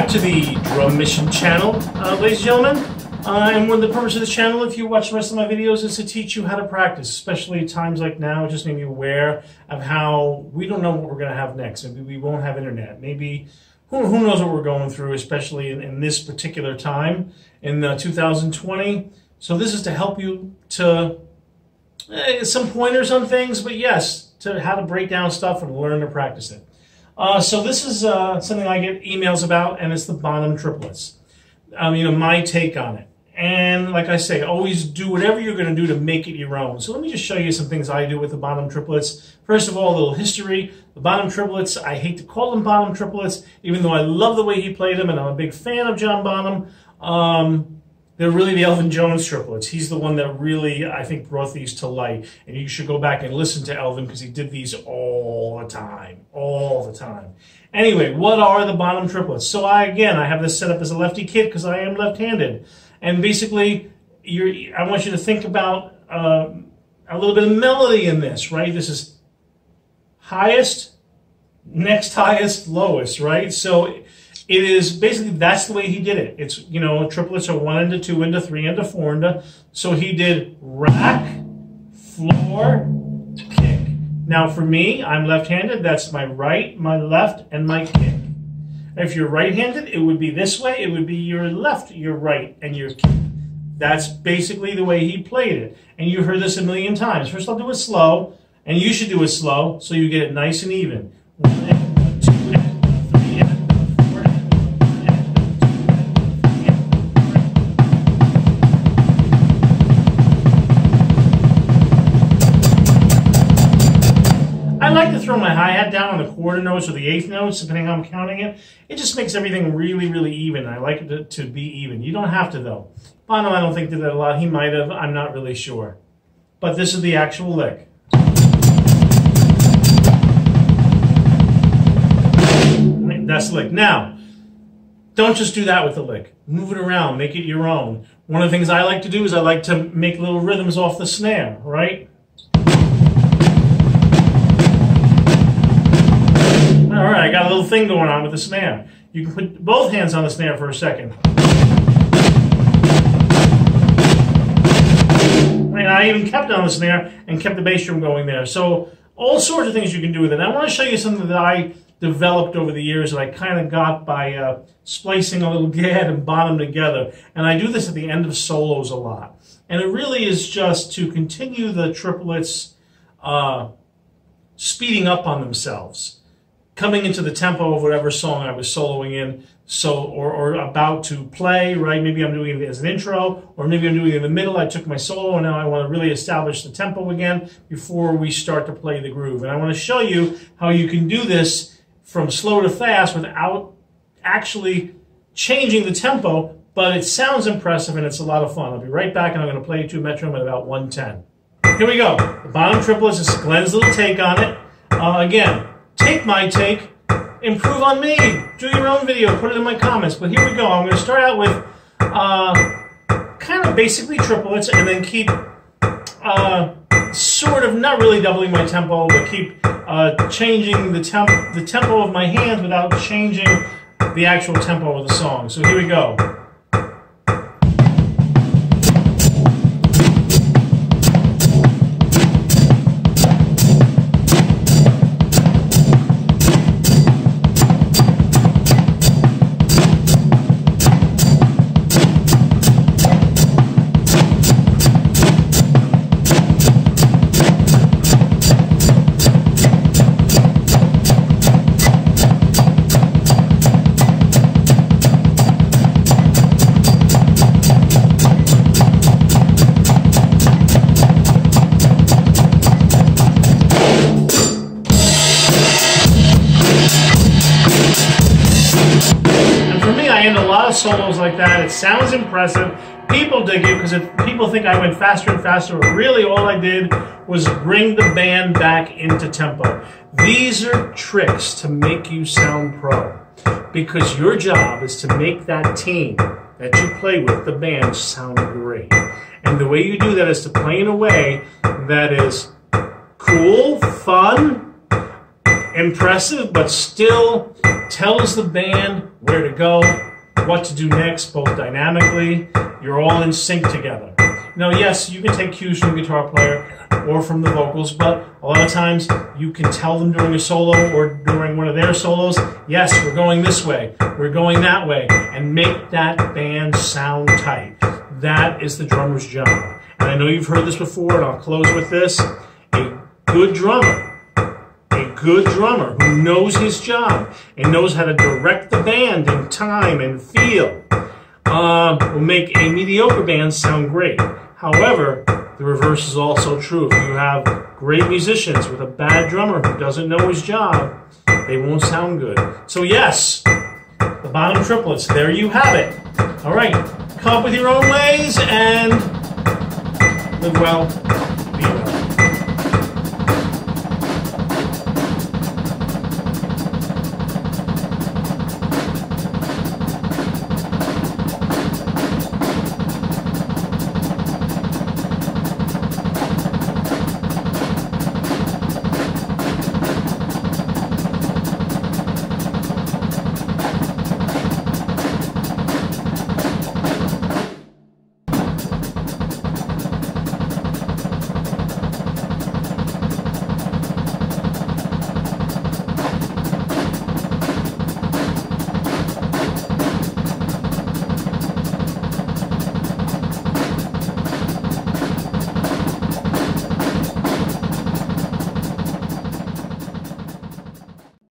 back to the Drum Mission channel, ladies and gentlemen. And one of the purpose of this channel, if you watch the rest of my videos, is to teach you how to practice, especially at times like now, just make you aware of how we don't know what we're going to have next. Maybe we won't have internet. Maybe, who knows what we're going through, especially in this particular time in 2020. So this is to help you to some pointers on things, but yes, to how to break down stuff and learn to practice it. So this is something I get emails about, and it's the Bonham Triplets. My take on it. And like I say, always do whatever you're going to do to make it your own. So let me just show you some things I do with the Bonham Triplets. First of all, a little history. The Bonham Triplets, I hate to call them Bonham Triplets, even though I love the way he played them, and I'm a big fan of John Bonham. They're really the Elvin Jones Triplets. He's the one that really, I think, brought these to light. And you should go back and listen to Elvin because he did these all the time. Anyway, what are the Bonham Triplets? So I have this set up as a lefty kit because I am left-handed. And basically, I want you to think about a little bit of melody in this, right? This is highest, next highest, lowest, right? So it is basically, that's the way he did it. It's, triplets are 1 into 2 into 3 into 4 into, so he did rack, floor, kick. Now for me, I'm left-handed. That's my right, my left, and my kick. If you're right-handed, it would be this way. It would be your left, your right, and your kick. That's basically the way he played it. And you heard this a million times. First, I'll do it slow, and you should do it slow so you get it nice and even. 1 and 2 and 3 and 4 and 1 and 2 and 3. I like to throw my hi-hat down on the quarter notes or the eighth notes, depending on how I'm counting it. It just makes everything really, really even. I like it to be even. You don't have to, though. Bonham, I don't think did that a lot. He might have. I'm not really sure. But this is the actual lick. That's the lick. Now, don't just do that with the lick. Move it around. Make it your own. One of the things I like to do is I like to make little rhythms off the snare, right? All right, I got a little thing going on with the snare. You can put both hands on the snare for a second. And I even kept it on the snare and kept the bass drum going there. So all sorts of things you can do with it. And I want to show you something that I developed over the years that I kind of got by splicing a little Gad and Bonham together. And I do this at the end of solos a lot. And it really is just to continue the triplets speeding up on themselves, coming into the tempo of whatever song I was soloing in, or about to play, right? Maybe I'm doing it as an intro, or maybe I'm doing it in the middle. I took my solo, and now I want to really establish the tempo again before we start to play the groove. And I want to show you how you can do this from slow to fast without actually changing the tempo, but it sounds impressive, and it's a lot of fun. I'll be right back, and I'm going to play you to a metronome at about 110. Here we go. The Bonham Triplets is Glenn's little take on it. Again, take my take, improve on me, do your own video, put it in my comments. But here we go. I'm going to start out with kind of basically triplets, and then keep sort of not really doubling my tempo, but keep changing the tempo of my hands without changing the actual tempo of the song. So here we go. A lot of solos like that. It sounds impressive. People dig it because people think I went faster and faster. But really, all I did was bring the band back into tempo. These are tricks to make you sound pro, because your job is to make that team that you play with, the band, sound great. And the way you do that is to play in a way that is cool, fun, impressive, but still tells the band where to go, what to do next, both dynamically. You're all in sync together. Now, yes, you can take cues from the guitar player or from the vocals, but a lot of times you can tell them during a solo or during one of their solos, yes, we're going this way, we're going that way, and make that band sound tight. That is the drummer's job. And I know you've heard this before, and I'll close with this. A good drummer who knows his job and knows how to direct the band in time and feel will make a mediocre band sound great. However, the reverse is also true. If you have great musicians with a bad drummer who doesn't know his job, they won't sound good. So yes, the Bonham Triplets, there you have it. All right, come up with your own ways and live well.